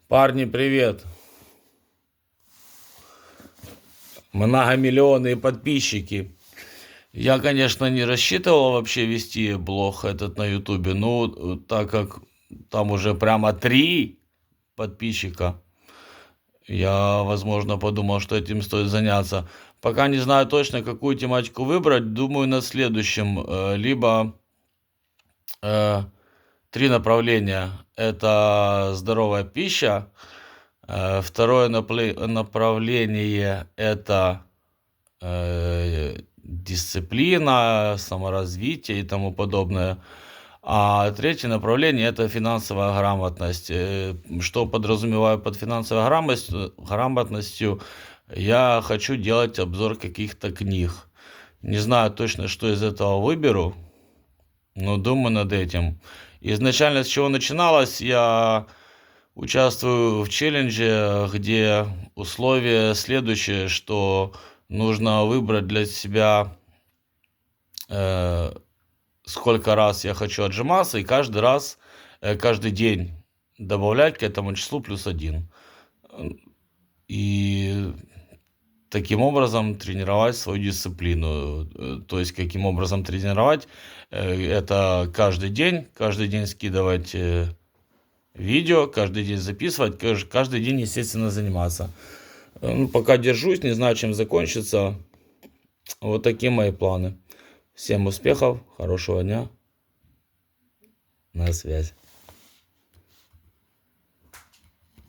Парни, привет! Многомиллионные подписчики. Я, конечно, не рассчитывал вообще вести блог этот на Ютубе, но так как там уже прямо 3 подписчика, я, возможно, подумал, что этим стоит заняться. Пока не знаю точно, какую тематику выбрать, думаю над следующим. Либо э, 3 направления. Это здоровая пища. Второе направление это дисциплина, саморазвитие и тому подобное. А третье направление это финансовая грамотность. Что подразумеваю под финансовой грамотностью? Я хочу делать обзор каких-то книг. Не знаю точно, что из этого выберу, но думаю над этим. Изначально с чего начиналось, я участвую в челлендже, где условие следующее, что нужно выбрать для себя, э, сколько раз я хочу отжиматься, и каждый раз, каждый день добавлять к этому числу +1. И таким образом тренировать свою дисциплину. То есть каким образом тренировать? Это каждый день скидывать видео, каждый день записывать, каждый день, естественно, заниматься. Ну, пока держусь, не знаю, чем закончится. Вот такие мои планы. Всем успехов, хорошего дня, на связь.